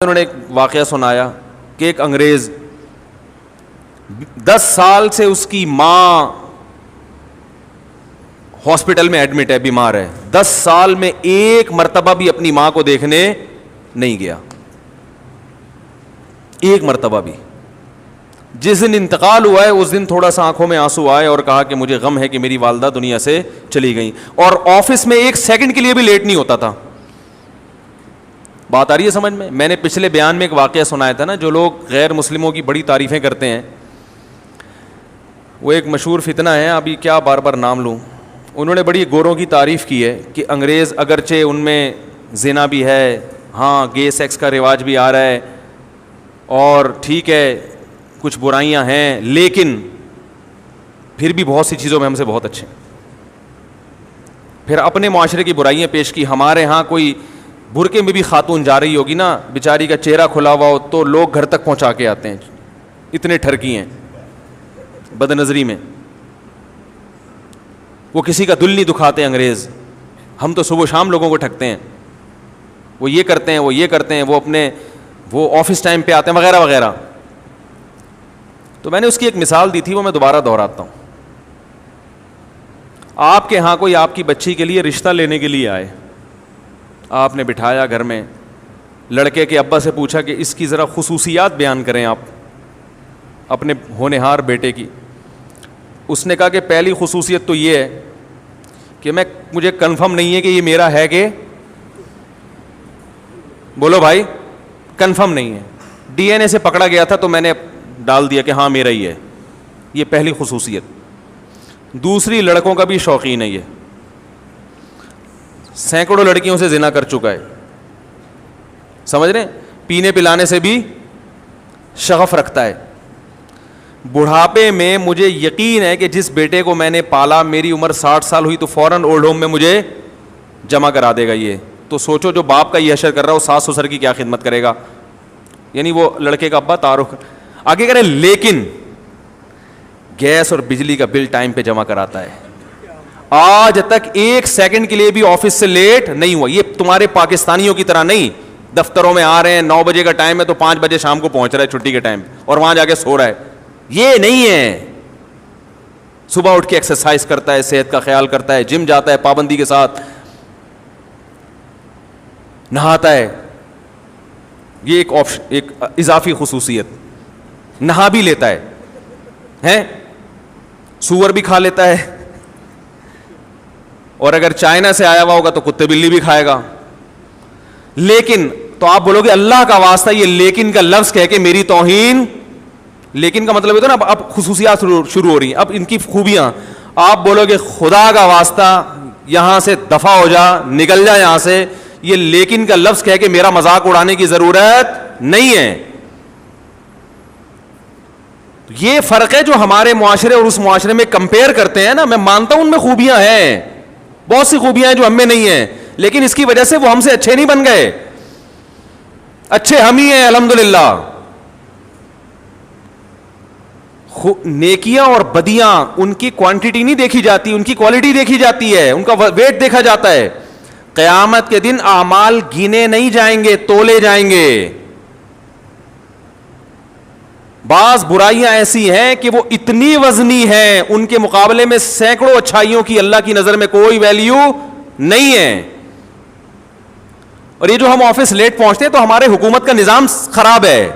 انہوں نے ایک واقعہ سنایا کہ ایک انگریز 10 سال سے اس کی ماں ہاسپٹل میں ایڈمٹ ہے, بیمار ہے. 10 سال میں ایک مرتبہ بھی اپنی ماں کو دیکھنے نہیں گیا, ایک مرتبہ بھی. جس دن انتقال ہوا ہے اس دن تھوڑا سا آنکھوں میں آنسو آئے اور کہا کہ مجھے غم ہے کہ میری والدہ دنیا سے چلی گئیں, اور آفس میں ایک سیکنڈ کے لیے بھی لیٹ نہیں ہوتا تھا. بات آ رہی ہے سمجھ میں؟ میں نے پچھلے بیان میں ایک واقعہ سنایا تھا نا, جو لوگ غیر مسلموں کی بڑی تعریفیں کرتے ہیں, وہ ایک مشہور فتنہ ہے, ابھی کیا بار بار نام لوں. انہوں نے بڑی گوروں کی تعریف کی ہے کہ انگریز اگرچہ ان میں زنا بھی ہے, ہاں گے سیکس کا رواج بھی آ رہا ہے, اور ٹھیک ہے کچھ برائیاں ہیں, لیکن پھر بھی بہت سی چیزوں میں ہم سے بہت اچھے ہیں. پھر اپنے معاشرے کی برائیاں پیش کی. ہمارے ہاں کوئی برقعے میں بھی خاتون جا رہی ہوگی نا, بیچاری کا چہرہ کھلا ہوا ہو تو لوگ گھر تک پہنچا کے آتے ہیں, اتنے ٹھرکی ہیں بد نظری میں. وہ کسی کا دل نہیں دکھاتے انگریز. ہم تو صبح شام لوگوں کو ٹھگتے ہیں, وہ یہ کرتے ہیں, وہ یہ کرتے ہیں, وہ آفس ٹائم پہ آتے ہیں وغیرہ وغیرہ. تو میں نے اس کی ایک مثال دی تھی, وہ میں دوبارہ دہراتا ہوں. آپ کے ہاں کوئی آپ کی بچی کے لیے رشتہ لینے کے لیے آئے, آپ نے بٹھایا گھر میں, لڑکے کے ابا سے پوچھا کہ اس کی ذرا خصوصیات بیان کریں آپ اپنے ہونہار بیٹے کی. اس نے کہا کہ پہلی خصوصیت تو یہ ہے کہ مجھے کنفرم نہیں ہے کہ یہ میرا ہے کہ, بولو بھائی, کنفرم نہیں ہے. ڈی این اے سے پکڑا گیا تھا تو میں نے ڈال دیا کہ ہاں میرا ہی ہے. یہ پہلی خصوصیت. دوسری, لڑکوں کا بھی شوقین ہے, یہ سینکڑوں لڑکیوں سے زنا کر چکا ہے, سمجھ رہے ہیں, پینے پلانے سے بھی شغف رکھتا ہے. بڑھاپے میں مجھے یقین ہے کہ جس بیٹے کو میں نے پالا, میری عمر 60 سال ہوئی تو فوراً اولڈ ہوم میں مجھے جمع کرا دے گا. یہ تو سوچو جو باپ کا یہ حشر کر رہا ہے, وہ ساس سسر کی کیا خدمت کرے گا. یعنی وہ لڑکے کا ابا تعارف آگے کرے, لیکن گیس اور بجلی کا بل ٹائم پہ جمع کراتا ہے. آج تک ایک سیکنڈ کے لیے بھی آفس سے لیٹ نہیں ہوا. یہ تمہارے پاکستانیوں کی طرح نہیں, دفتروں میں آ رہے ہیں 9 بجے کا ٹائم ہے تو 5 بجے شام کو پہنچ رہا ہے چھٹی کے ٹائم, اور وہاں جا کے سو رہا ہے. یہ نہیں ہے. صبح اٹھ کے ایکسرسائز کرتا ہے, صحت کا خیال کرتا ہے, جم جاتا ہے پابندی کے ساتھ, نہاتا ہے. یہ ایک آپشن, ایک اضافی خصوصیت. نہا بھی لیتا ہے, سور بھی کھا لیتا ہے, اور اگر چائنا سے آیا ہوا ہوگا تو کتے بلی بھی کھائے گا. لیکن تو آپ بولو گے اللہ کا واسطہ, یہ لیکن کا لفظ کہہ کے میری توہین. لیکن کا مطلب یہ تو نا اب خصوصیات شروع ہو رہی ہیں, اب ان کی خوبیاں. آپ بولو گے خدا کا واسطہ یہاں سے دفع ہو جا, نکل جا یہاں سے. یہ لیکن کا لفظ کہہ کے میرا مذاق اڑانے کی ضرورت نہیں ہے. یہ فرق ہے جو ہمارے معاشرے اور اس معاشرے میں کمپیئر کرتے ہیں نا. میں مانتا ہوں ان میں خوبیاں ہیں, بہت سی خوبیاں ہیں جو ہم میں نہیں ہیں, لیکن اس کی وجہ سے وہ ہم سے اچھے نہیں بن گئے. اچھے ہم ہی ہیں الحمدللہ. نیکیاں اور بدیاں ان کی کوانٹٹی نہیں دیکھی جاتی, ان کی کوالٹی دیکھی جاتی ہے, ان کا ویٹ دیکھا جاتا ہے. قیامت کے دن اعمال گنے نہیں جائیں گے, تولے جائیں گے. بعض برائیاں ایسی ہیں کہ وہ اتنی وزنی ہیں, ان کے مقابلے میں سینکڑوں اچھائیوں کی اللہ کی نظر میں کوئی ویلیو نہیں ہے. اور یہ جو ہم آفس لیٹ پہنچتے ہیں تو ہمارے حکومت کا نظام خراب ہے,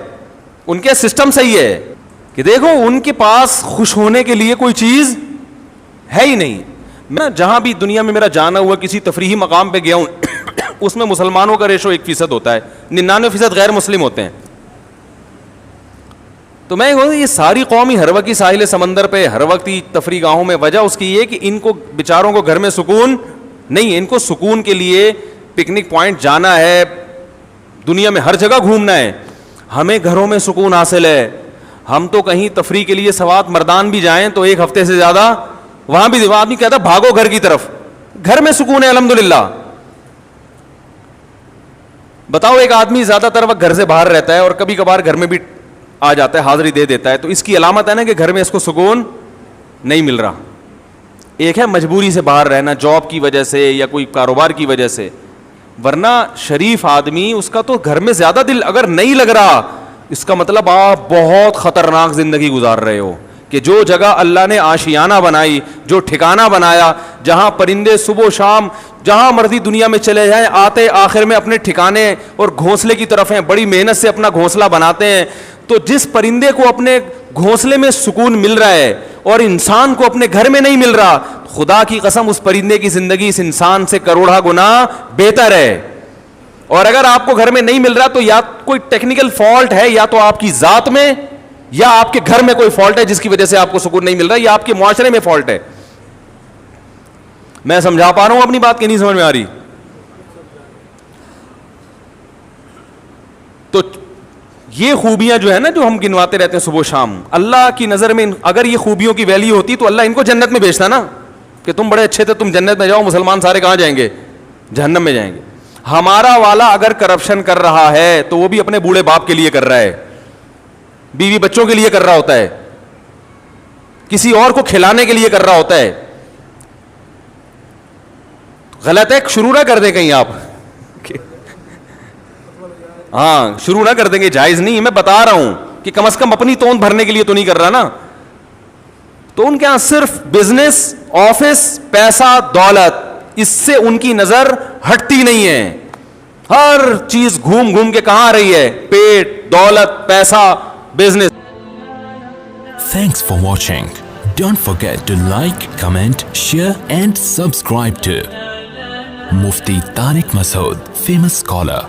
ان کے سسٹم صحیح ہے کہ دیکھو ان کے پاس خوش ہونے کے لیے کوئی چیز ہے ہی نہیں. میں جہاں بھی دنیا میں میرا جانا ہوا کسی تفریحی مقام پہ گیا ہوں, اس میں مسلمانوں کا ریشو 1% ہوتا ہے, 99% غیر مسلم ہوتے ہیں. تو میں یہ ساری قوم ہی ہر وقت ساحل سمندر پہ, ہر وقت تفریح گاہوں میں, وجہ اس کی یہ کہ ان کو بیچاروں کو گھر میں سکون نہیں ہے. ان کو سکون کے لیے پکنک پوائنٹ جانا ہے, دنیا میں ہر جگہ گھومنا ہے. ہمیں گھروں میں سکون حاصل ہے. ہم تو کہیں تفریح کے لیے سوات مردان بھی جائیں تو 1 ہفتے سے زیادہ وہاں بھی آدمی کہتا بھاگو گھر کی طرف. گھر میں سکون ہے الحمدللہ. بتاؤ ایک آدمی زیادہ تر وقت گھر سے باہر رہتا ہے اور کبھی کبھار گھر میں بھی آ جاتا ہے, حاضری دے دیتا ہے, تو اس کی علامت ہے نا کہ گھر میں اس کو سکون نہیں مل رہا. ایک ہے مجبوری سے باہر رہنا, جاب کی وجہ سے یا کوئی کاروبار کی وجہ سے, ورنہ شریف آدمی اس کا تو گھر میں زیادہ دل اگر نہیں لگ رہا, اس کا مطلب آپ بہت خطرناک زندگی گزار رہے ہو. کہ جو جگہ اللہ نے آشیانہ بنائی, جو ٹھکانہ بنایا, جہاں پرندے صبح و شام جہاں مرضی دنیا میں چلے جائیں آتے آخر میں اپنے ٹھکانے اور گھونسلے کی طرف ہیں, بڑی محنت سے اپنا گھونسلہ بناتے ہیں. تو جس پرندے کو اپنے گھونسلے میں سکون مل رہا ہے اور انسان کو اپنے گھر میں نہیں مل رہا, خدا کی قسم اس پرندے کی زندگی اس انسان سے کروڑا گنا بہتر ہے. اور اگر آپ کو گھر میں نہیں مل رہا تو یا کوئی ٹیکنیکل فالٹ ہے, یا تو آپ کی ذات میں, یا آپ کے گھر میں کوئی فالٹ ہے جس کی وجہ سے آپ کو سکون نہیں مل رہا, یا آپ کے معاشرے میں فالٹ ہے. میں سمجھا پا رہا ہوں اپنی بات کہ نہیں سمجھ میں آ رہی؟ تو یہ خوبیاں جو ہے نا جو ہم گنواتے رہتے ہیں صبح و شام, اللہ کی نظر میں اگر یہ خوبیوں کی ویلیو ہوتی تو اللہ ان کو جنت میں بھیجتا نا, کہ تم بڑے اچھے تھے, تم جنت میں جاؤ, مسلمان سارے کہاں جائیں گے؟ جہنم میں جائیں گے. ہمارا والا اگر کرپشن کر رہا ہے تو وہ بھی اپنے بوڑھے باپ کے لیے کر رہا ہے, بیوی بچوں کے لیے کر رہا ہوتا ہے, کسی اور کو کھلانے کے لیے کر رہا ہوتا ہے. غلط ہے, شروع نہ کر دیں کہیں آپ, ہاں شروع نہ کر دیں گے, جائز نہیں ہے. میں بتا رہا ہوں کہ کم از کم اپنی توند بھرنے کے لیے تو نہیں کر رہا نا. تو ان کے یہاں صرف بزنس, آفس, پیسہ, دولت, اس سے ان کی نظر ہٹتی نہیں ہے. ہر چیز گھوم گھوم کے کہاں آ رہی ہے؟ پیٹ, دولت, پیسہ, business. Thanks for watching. Don't forget to like, comment, share and subscribe to Mufti Tariq Masood, famous scholar.